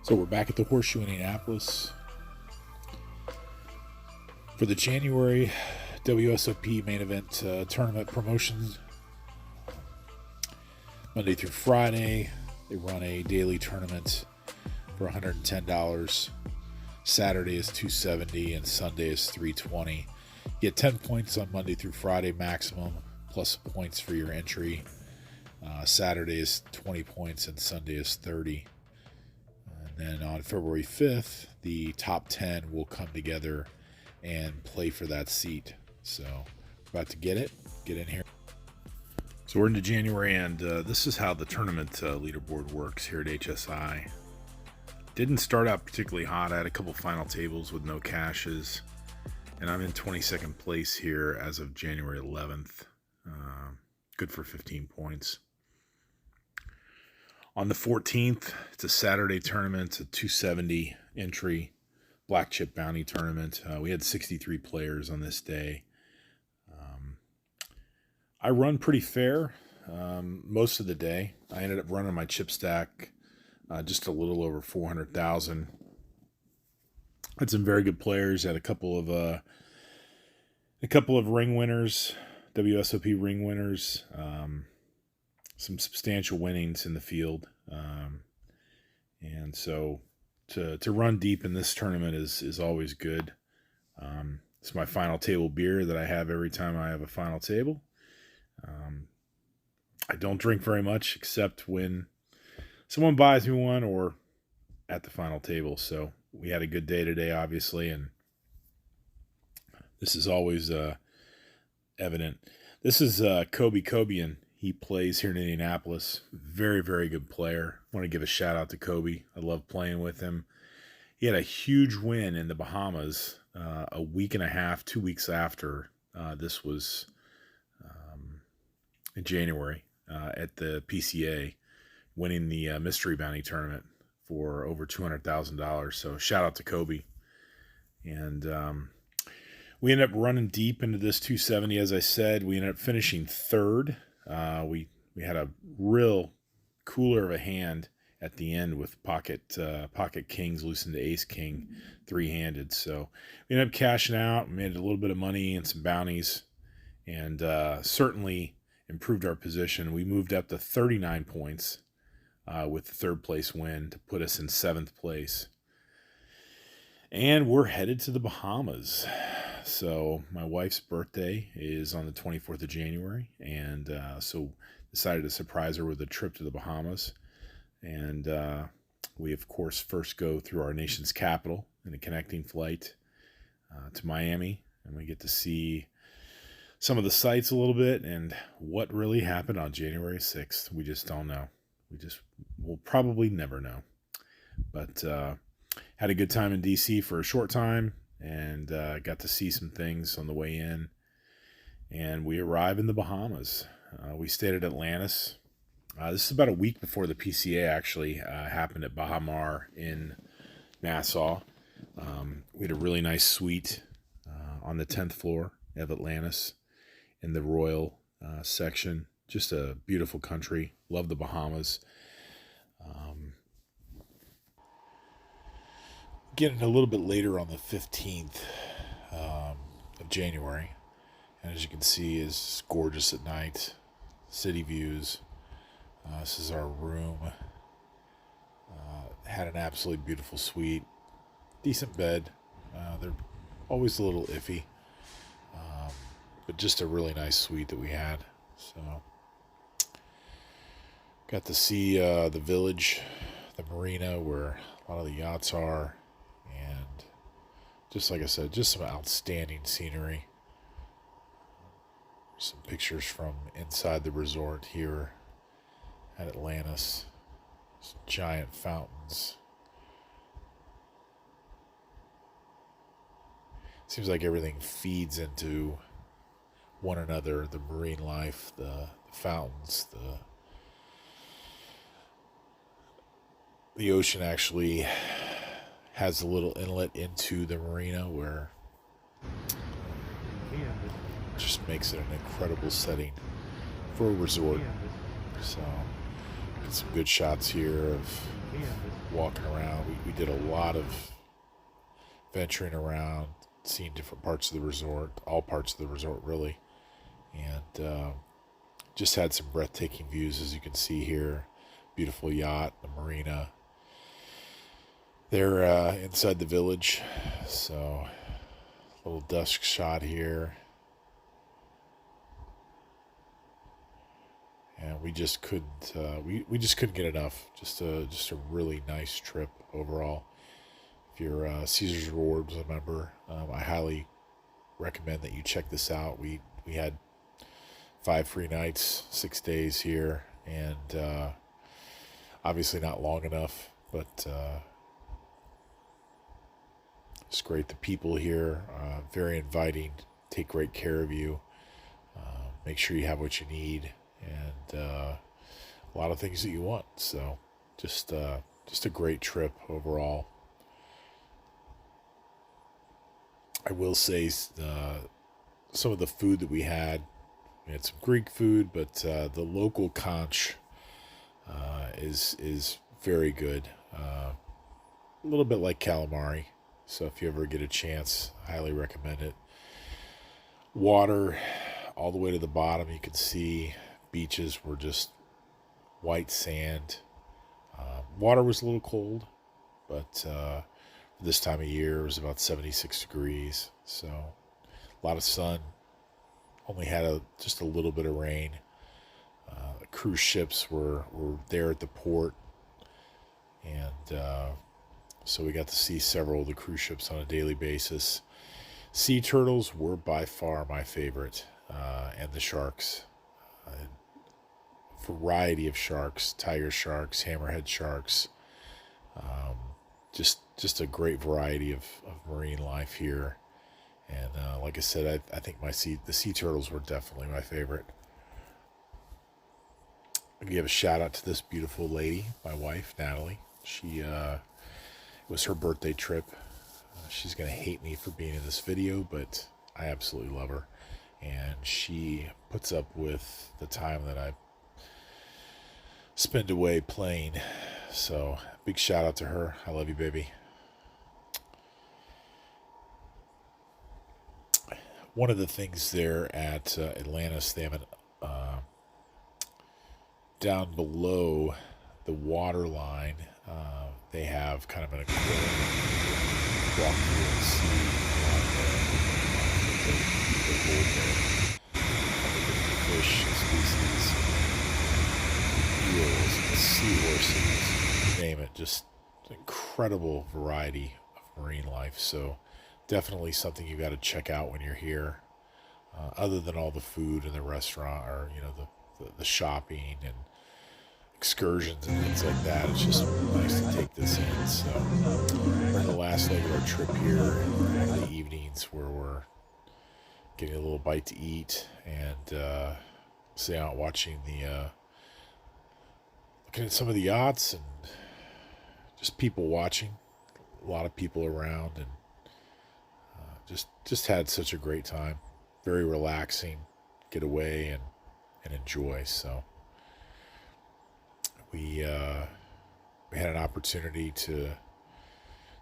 So we're back at the Horseshoe in Indianapolis for the January WSOP main event tournament promotions. Monday through Friday, they run a daily tournament for $110. Saturday is $270 and Sunday is $320. You get 10 points on Monday through Friday maximum, plus points for your entry. Saturday is 20 points and Sunday is 30. And then on February 5th, the top 10 will come together and play for that seat. So we're about to get in here. So we're into January, and this is how the tournament leaderboard works here at HSI. Didn't start out particularly hot. I had a couple final tables with no cashes, and I'm in 22nd place here as of January 11th. Good for 15 points. On the 14th, it's a Saturday tournament, it's a 270 entry black chip bounty tournament. We had 63 players on this day. I run pretty fair most of the day. I ended up running my chip stack just a little over 400,000. Had some very good players. Had a couple of ring winners, WSOP ring winners. Some substantial winnings in the field, and so to run deep in this tournament is always good. It's my final table beer that I have every time I have a final table. I don't drink very much except when someone buys me one or at the final table. So we had a good day today, obviously, and this is always evident. This is Kobe Kobian. He plays here in Indianapolis. Very, very good player. I want to give a shout out to Kobe. I love playing with him. He had a huge win in the Bahamas a week and a half, 2 weeks after this was in January at the PCA, winning the Mystery Bounty Tournament for over $200,000. So shout out to Kobe. And we ended up running deep into this 270, as I said. We ended up finishing third. We had a real cooler of a hand at the end with pocket kings loosened to ace king three-handed. So we ended up cashing out, made a little bit of money and some bounties, and certainly improved our position. We moved up to 39 points with the third place win to put us in 7th place. And we're headed to the Bahamas. So my wife's birthday is on the 24th of January, and so decided to surprise her with a trip to the Bahamas. And we, of course, first go through our nation's capital in a connecting flight to Miami, and we get to see some of the sights a little bit and what really happened on January 6th. We just don't know. We'll probably never know. But had a good time in D.C. for a short time, and got to see some things on the way in. And we arrive in the Bahamas. We stayed at Atlantis. This is about a week before the PCA actually happened at Bahamar in Nassau. We had a really nice suite on the 10th floor of Atlantis in the Royal section. Just a beautiful country. Love the Bahamas. Getting a little bit later on the 15th of January, and as you can see, is gorgeous at night. City views. This is our room. Had an absolutely beautiful suite, decent bed. They're always a little iffy, but just a really nice suite that we had. So got to see the village, the marina where a lot of the yachts are. And just like I said, just some outstanding scenery. Some pictures from inside the resort here at Atlantis. Some giant fountains. Seems like everything feeds into one another. The marine life, the fountains, the ocean actually has a little inlet into the marina where it just makes it an incredible setting for a resort. So, get some good shots here of walking around. We did a lot of venturing around, seeing different parts of the resort, all parts of the resort really, and just had some breathtaking views, as you can see here. Beautiful yacht, the marina. They're inside the village, so a little dusk shot here. And we just couldn't we just couldn't get enough. Just a really nice trip overall. If you're a Caesar's Rewards member, I highly recommend that you check this out. We had 5 free nights, 6 days here, and obviously not long enough, but it's great. The people here, very inviting, take great care of you, make sure you have what you need, and a lot of things that you want. So just a great trip overall. I will say some of the food that we had some Greek food, but the local conch is very good. A little bit like calamari. So if you ever get a chance, I highly recommend it. Water all the way to the bottom. You can see beaches were just white sand. Water was a little cold, but this time of year it was about 76 degrees. So a lot of sun. Only had just a little bit of rain. Cruise ships were there at the port, and so we got to see several of the cruise ships on a daily basis. Sea turtles were by far my favorite, and the sharks. Variety of sharks, tiger sharks, hammerhead sharks. Just a great variety of marine life here. And like I said, I think the sea turtles were definitely my favorite. I'm gonna give a shout out to this beautiful lady, my wife, Natalie. It was her birthday trip. She's gonna hate me for being in this video, but I absolutely love her, and she puts up with the time that I spend away playing. So big shout out to her. I love you, baby. One of the things there at Atlantis, they have down below the water line, they have kind of an aquarium. Walk through and see the hold there. Fish species, eels, seahorses, you name it. Just an incredible variety of marine life. So definitely something you got to check out when you're here. Other than all the food in the restaurant, or the shopping and excursions and things like that, it's just nice to take this in. So we're in the last leg of our trip here, in the evenings, where we're getting a little bite to eat and sitting out watching looking at some of the yachts and just people watching. A lot of people around, and just had such a great time. Very relaxing, get away and enjoy. So we had an opportunity to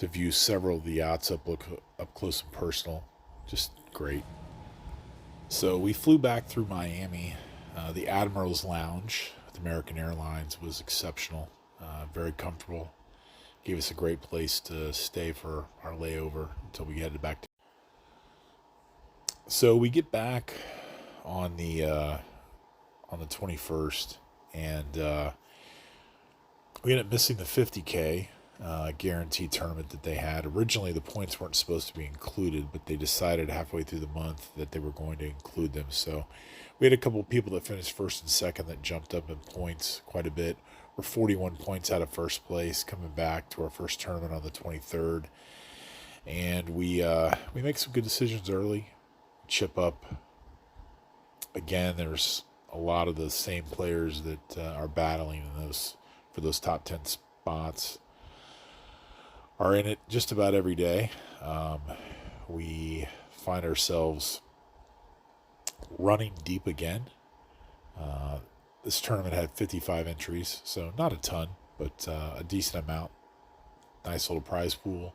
view several of the yachts up close and personal. Just great. So we flew back through Miami. The Admiral's Lounge with American Airlines was exceptional, very comfortable. Gave us a great place to stay for our layover until we headed back to. So we get back on the 21st, and we ended up missing the 50K guaranteed tournament that they had. Originally, the points weren't supposed to be included, but they decided halfway through the month that they were going to include them. So we had a couple of people that finished first and second that jumped up in points quite a bit. We're 41 points out of first place, coming back to our first tournament on the 23rd. And we make some good decisions early. Chip up. Again, there's a lot of the same players that are battling for those top 10 spots. Are in it just about every day. We find ourselves running deep again. This tournament had 55 entries, so not a ton, but a decent amount. Nice little prize pool,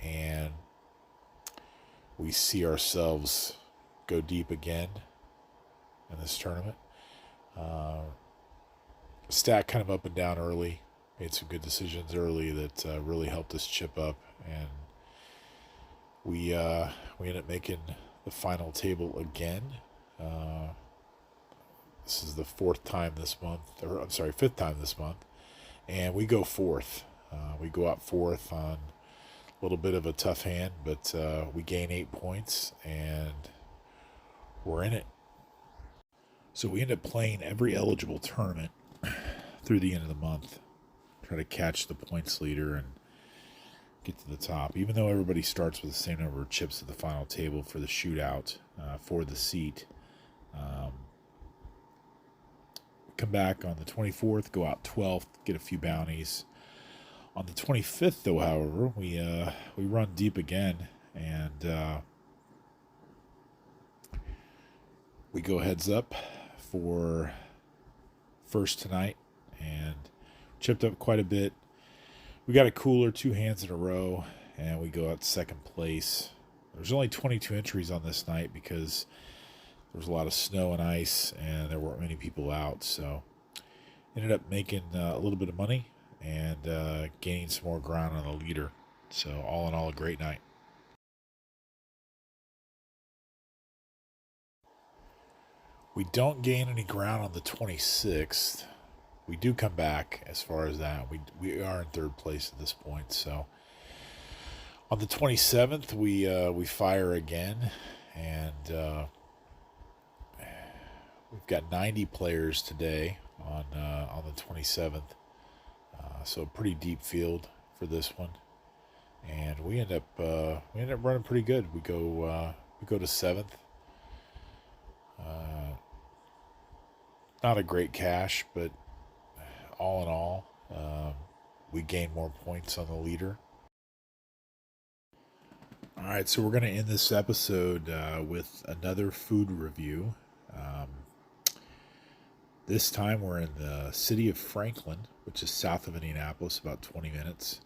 and we see ourselves go deep again in this tournament. Stack kind of up and down early. Made some good decisions early that really helped us chip up, and we ended up making the final table again. This is the fifth time this month, and we go fourth. We go out fourth on a little bit of a tough hand, but we gain 8 points, and we're in it. So we end up playing every eligible tournament through the end of the month. Try to catch the points leader and get to the top. Even though everybody starts with the same number of chips at the final table for the shootout for the seat. Come back on the 24th, go out 12th, get a few bounties. On the 25th, though, however, we run deep again, and we go heads up for first tonight, and chipped up quite a bit. We got a cooler 2 hands in a row, and we go out second place. There's only 22 entries on this night because there was a lot of snow and ice, and there weren't many people out, so ended up making a little bit of money and gaining some more ground on the leader. So all in all, a great night. We don't gain any ground on the 26th. We do come back as far as that. We are in third place at this point. So on the 27th, we fire again, and we've got 90 players today on the 27th. So a pretty deep field for this one, and we end up running pretty good. We go to 7th. Not a great cash, but all in all, we gain more points on the leader. All right, so we're going to end this episode with another food review. This time we're in the city of Franklin, which is south of Indianapolis, about 20 minutes.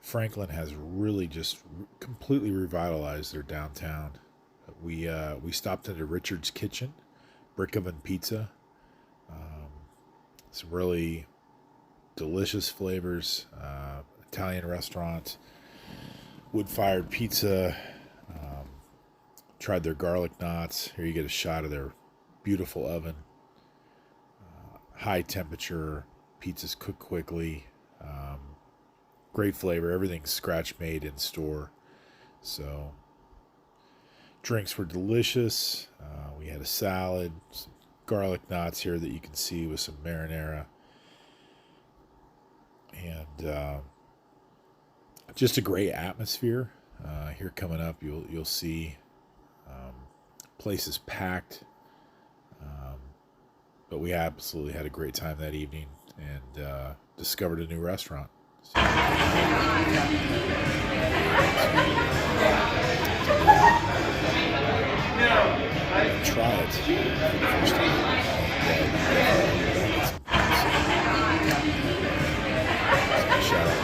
Franklin has really just completely revitalized their downtown. We stopped at a Richard's Kitchen, brick oven pizza. Some really delicious flavors. Italian restaurant, wood-fired pizza. Tried their garlic knots. Here you get a shot of their beautiful oven. High temperature, pizzas cook quickly. Great flavor. Everything's scratch made in store. So drinks were delicious. We had a salad, some garlic knots here that you can see with some marinara, and just a great atmosphere. Here coming up, you'll see places packed. But we absolutely had a great time that evening, and discovered a new restaurant. So, try it for the first time. Shout out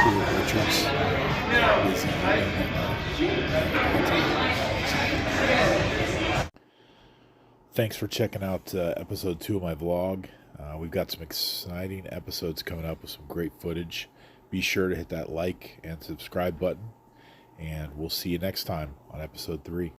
to Richards. Thanks for checking out episode 2 of my vlog. We've got some exciting episodes coming up with some great footage. Be sure to hit that like and subscribe button, and we'll see you next time on episode 3.